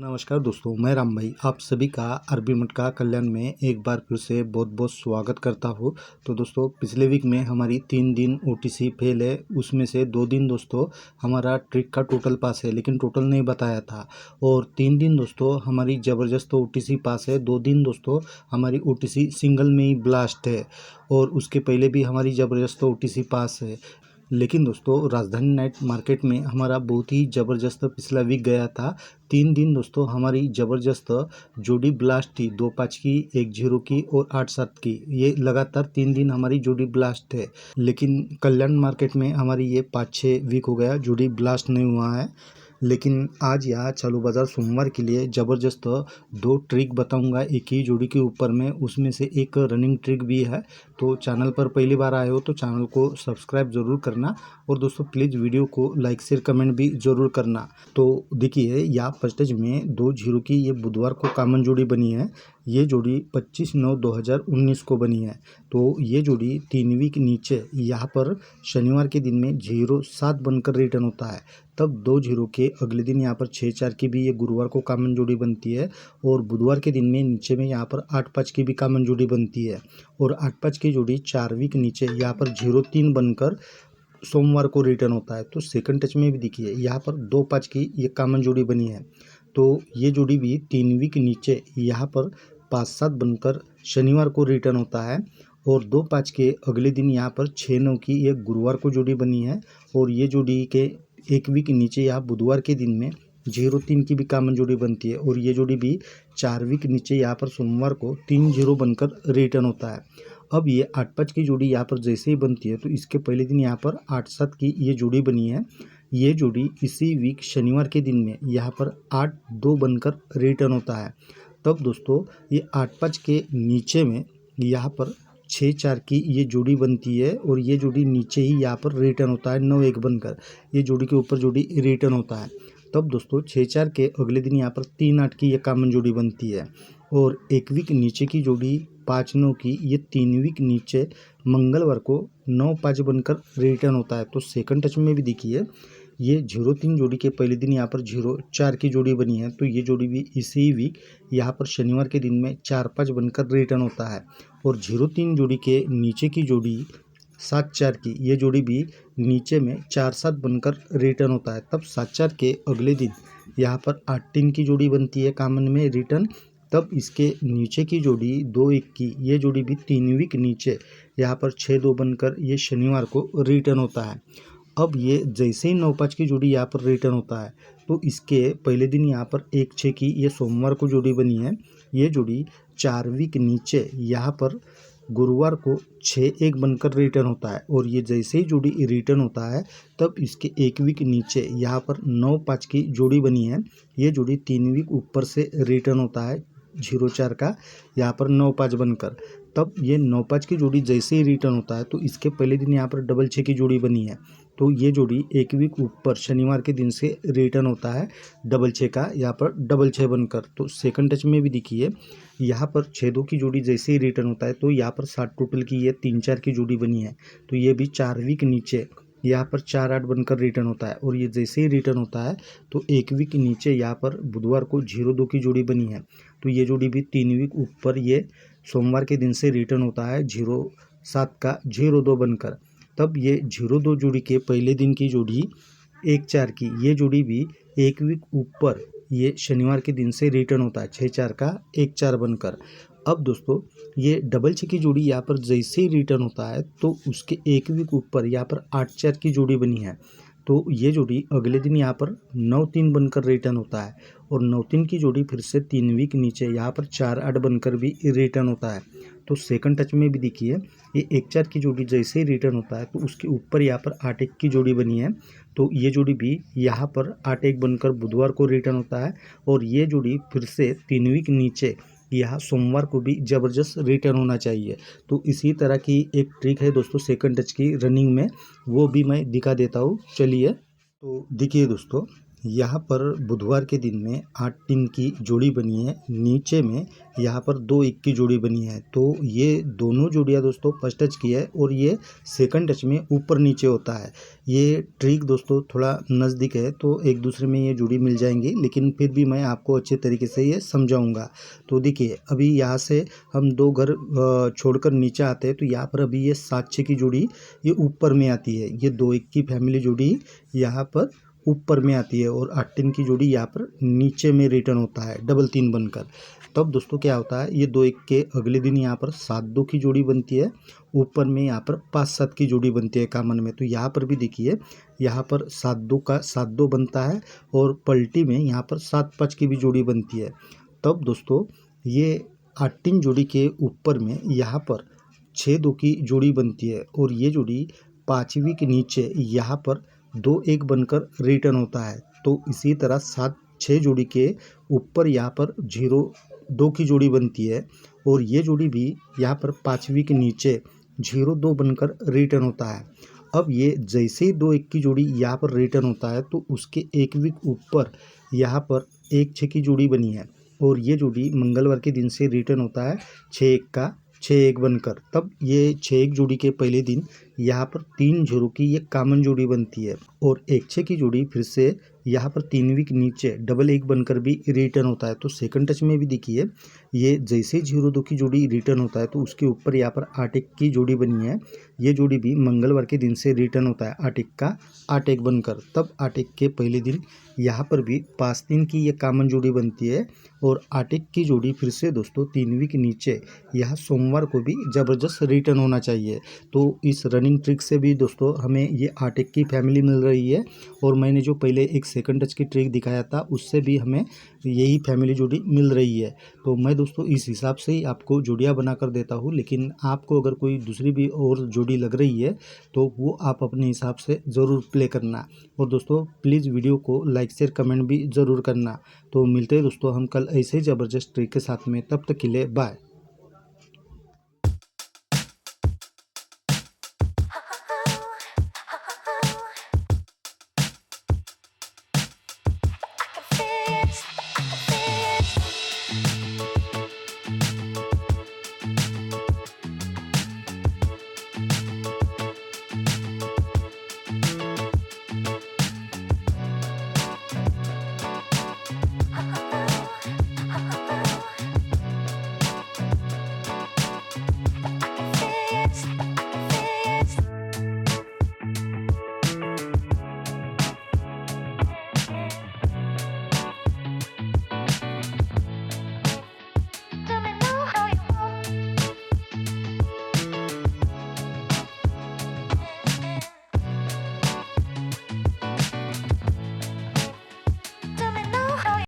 नमस्कार दोस्तों, मैं राम भाई आप सभी का अरबी मटका कल्याण में एक बार फिर से बहुत बहुत स्वागत करता हूँ। तो दोस्तों पिछले वीक में हमारी 3 दिन ओटीसी फेल है, उसमें से 2 दिन दोस्तों हमारा ट्रिक का टोटल पास है, लेकिन टोटल नहीं बताया था। और 3 दिन दोस्तों हमारी ज़बरदस्त ओटीसी पास है, 2 दिन दोस्तों हमारी ओटीसी सिंगल में ही ब्लास्ट है, और उसके पहले भी हमारी ज़बरदस्त ओटीसी पास है। लेकिन दोस्तों राजधानी नाइट मार्केट में हमारा बहुत ही ज़बरदस्त पिछला वीक गया था। 3 दिन दोस्तों हमारी ज़बरदस्त जोड़ी ब्लास्ट थी, 2-5 की, 1-0 की और 8-7 की। ये लगातार 3 दिन हमारी जोड़ी ब्लास्ट है। लेकिन कल्याण मार्केट में हमारी ये 5-6 वीक हो गया जोड़ी ब्लास्ट नहीं हुआ है। लेकिन आज यहाँ चालू बाज़ार सोमवार के लिए ज़बरदस्त 2 ट्रिक बताऊंगा एक ही जोड़ी के ऊपर में, उसमें से एक रनिंग ट्रिक भी है। तो चैनल पर पहली बार आए हो तो चैनल को सब्सक्राइब ज़रूर करना, और दोस्तों प्लीज़ वीडियो को लाइक शेयर कमेंट भी ज़रूर करना। तो देखिए यहाँ फर्स्टेज में 2-0 की ये बुधवार को कॉमन जोड़ी बनी है। ये जोड़ी 25/9/2019 को बनी है। तो ये जोड़ी 3 वीक नीचे यहाँ पर शनिवार के दिन में 0-7 बनकर रिटर्न होता है। तब 2-0 के अगले दिन यहाँ पर 6-4 की भी ये गुरुवार को कॉमन जोड़ी बनती है, और बुधवार के दिन में नीचे में यहाँ पर 8-5 की भी कॉमन जोड़ी बनती है। और 8-5 की जोड़ी 4 वीक नीचे यहाँ पर 0-3 बनकर सोमवार को रिटर्न होता है। तो सेकंड टच में भी देखिए यहाँ पर 2-5 की ये कॉमन जोड़ी बनी है। तो ये जोड़ी भी 3 वीक नीचे यहाँ पर 5-7 बनकर शनिवार को रिटर्न होता है, और 2-5 के अगले दिन यहाँ पर 6-9 की ये गुरुवार को जोड़ी बनी है। और ये जोड़ी के 1 वीक नीचे यहाँ बुधवार के दिन में 0-3 की भी कॉमन जोड़ी बनती है, और ये जोड़ी भी 4 वीक नीचे यहाँ पर सोमवार को 3-0 बनकर रिटर्न होता है। अब ये 8-5 की जोड़ी यहाँ पर जैसे ही बनती है तो इसके पहले दिन यहाँ पर 8-7 की ये जोड़ी बनी है। ये जोड़ी इसी वीक शनिवार के दिन में यहाँ पर 8-2 बनकर रिटर्न होता है। तब दोस्तों ये 8-5 के नीचे में यहाँ पर 6-4 की ये जोड़ी बनती है, और ये जोड़ी नीचे ही यहाँ पर रिटर्न होता है 9-1 बनकर। ये जोड़ी के ऊपर जोड़ी रिटर्न होता है। तब दोस्तों 6-4 के अगले दिन यहाँ पर 3-8 की ये कॉमन जोड़ी बनती है, और 1 वीक नीचे की जोड़ी 5-9 की ये 3 वीक नीचे मंगलवार को 9-5 बनकर रिटर्न होता है। तो सेकंड टच में भी देखिए ये 0-3 जोड़ी के पहले दिन यहाँ पर 0-4 की जोड़ी बनी है। तो ये जोड़ी भी इसी वीक यहाँ पर शनिवार के दिन में 4-5 बनकर रिटर्न होता है। और 0-3 जोड़ी के नीचे की जोड़ी 7-4 की ये जोड़ी भी नीचे में 4-7 बनकर रिटर्न होता है। तब 7-4 के अगले दिन यहाँ पर 8-3 की जोड़ी बनती है कॉमन में रिटर्न। तब इसके नीचे की जोड़ी 2-1 की ये जोड़ी भी 3 वीक नीचे यहाँ पर 6-2 बनकर ये शनिवार को रिटर्न होता है। अब ये जैसे ही 9-5 की जोड़ी यहाँ पर रिटर्न होता है तो इसके पहले दिन यहाँ पर 1-6 की ये सोमवार को जोड़ी बनी है। ये जोड़ी 4 वीक नीचे यहाँ पर गुरुवार को 6-1 बनकर रिटर्न होता है, और ये जैसे ही जोड़ी रिटर्न होता है तब इसके 1 वीक नीचे यहाँ पर 9-5 की जोड़ी बनी है। ये जोड़ी 3 वीक ऊपर से रिटर्न होता है 0-4 का यहाँ पर 9-5 बनकर। तब ये 9-5 की जोड़ी जैसे ही रिटर्न होता है तो इसके पहले दिन यहाँ पर 6-6 की जोड़ी बनी है। तो ये जोड़ी 1 वीक ऊपर शनिवार के दिन से रिटर्न होता है 6-6 का यहाँ पर 6-6 बनकर। तो सेकंड टच में भी देखिए यहाँ पर 6-2 की जोड़ी जैसे ही रिटर्न होता है तो यहाँ पर 7 टोटल की ये 3-4 की जोड़ी बनी है। तो ये भी 4 वीक नीचे यहाँ पर 4-8 बनकर रिटर्न होता है, और ये जैसे ही रिटर्न होता है तो 1 वीक नीचे यहाँ पर बुधवार को 0-2 की जोड़ी बनी है। तो ये जोड़ी भी 3 वीक ऊपर ये सोमवार के दिन से रिटर्न होता है 0-7 का 0-2 बनकर। तब ये 0-2 जोड़ी के पहले दिन की जोड़ी 1-4 की ये जोड़ी भी 1 वीक ऊपर ये शनिवार के दिन से रिटर्न होता है 6-4 का 1-4 बनकर। अब दोस्तों ये 6-6 की जोड़ी यहाँ पर जैसे ही रिटर्न होता है तो उसके 1 वीक ऊपर यहाँ पर 8-4 की जोड़ी बनी है। तो ये जोड़ी अगले दिन यहाँ पर 9-3 बनकर रिटर्न होता है, और 9-3 की जोड़ी फिर से 3 वीक नीचे यहाँ पर 4-8 बनकर भी रिटर्न होता है। तो सेकंड टच में भी देखिए ये 1-4 की जोड़ी जैसे ही रिटर्न होता है तो उसके ऊपर यहाँ पर 8-1 की जोड़ी बनी है। तो ये जोड़ी भी यहाँ पर 8-1 बनकर बुधवार को रिटर्न होता है, और ये जोड़ी फिर से 3 वीक नीचे यहाँ सोमवार को भी ज़बरदस्त रिटर्न होना चाहिए। तो इसी तरह की एक ट्रिक है दोस्तों सेकंड टच की रनिंग में, वो भी मैं दिखा देता हूँ। चलिए तो देखिए दोस्तों यहाँ पर बुधवार के दिन में 8 3 की जोड़ी बनी है, नीचे में यहाँ पर 2 1 की जोड़ी बनी है। तो ये दोनों जोड़ियाँ दोस्तों फर्स्ट टच की है और ये सेकंड टच में ऊपर नीचे होता है। ये ट्रिक दोस्तों थोड़ा नज़दीक है तो एक दूसरे में ये जोड़ी मिल जाएंगी, लेकिन फिर भी मैं आपको अच्छे तरीके से ये समझाऊंगा। तो देखिए अभी यहाँ से हम 2 घर छोड़कर नीचे आते हैं तो यहाँ पर अभी ये 7 6 की जोड़ी ये ऊपर में आती है। ये 2 1 की फैमिली जोड़ी यहाँ पर ऊपर में आती है और 8 3 की जोड़ी यहाँ पर नीचे में रिटर्न होता है डबल 3 बनकर। तब दोस्तों क्या होता है, ये 2 1 के अगले दिन यहाँ पर 7 2 की जोड़ी बनती है, ऊपर में यहाँ पर 5 7 की जोड़ी बनती है कॉमन में। तो यहाँ पर भी देखिए यहाँ पर 7 2 का 7 2 बनता है और पलटी में यहाँ पर 7 5 की भी जोड़ी बनती है। तब दोस्तों ये 8 3 जोड़ी के ऊपर में यहाँ पर 6 2 की जोड़ी बनती है और ये जोड़ी पाँचवीं के नीचे यहाँ पर 2 1 बनकर रिटर्न होता है। तो इसी तरह 7 6 जोड़ी के ऊपर यहाँ पर 0 2 की जोड़ी बनती है और ये जोड़ी भी यहाँ पर पाँचवीं के नीचे 0 2 बनकर रिटर्न होता है। अब ये जैसे ही 2 1 की जोड़ी यहाँ पर रिटर्न होता है तो उसके एक वीक ऊपर यहाँ पर 1 6 की जोड़ी बनी है और ये जोड़ी मंगलवार के दिन से रिटर्न होता है 6 1 का 6 1 बनकर। तब ये 6 1 जोड़ी के पहले दिन यहाँ पर 3 0 की ये कॉमन जोड़ी बनती है और 1 6 की जोड़ी फिर से यहाँ पर 3 वीक नीचे डबल 1 बनकर भी रिटर्न होता है। तो सेकंड टच में भी देखिए ये जैसे 0 2 की जोड़ी रिटर्न होता है तो उसके ऊपर यहाँ पर 8 1 की जोड़ी बनी है। ये जोड़ी भी मंगलवार के दिन से रिटर्न होता है 8 1 का 8 1 बनकर। तब 8 1 के पहले दिन यहाँ पर भी 5 3 की ये कॉमन जोड़ी बनती है और 8 1 की जोड़ी फिर से दोस्तों 3 वीक नीचे यह सोमवार को भी ज़बरदस्त रिटर्न होना चाहिए। तो इस रनिंग ट्रिक से भी दोस्तों हमें ये 8 1 की फैमिली मिल रही है और मैंने जो पहले एक सेकंड टच की ट्रिक दिखाया था उससे भी हमें यही फैमिली जोड़ी मिल रही है। तो मैं दोस्तों इस हिसाब से ही आपको जोड़ियाँ बना कर देता हूँ, लेकिन आपको अगर कोई दूसरी भी और जोड़ी लग रही है तो वो आप अपने हिसाब से ज़रूर प्ले करना। और दोस्तों प्लीज़ वीडियो को लाइक शेयर कमेंट भी ज़रूर करना। तो मिलते हैं दोस्तों हम कल ऐसे ही ज़बरदस्त ट्रिक के साथ में, तब तक के लिए बाय।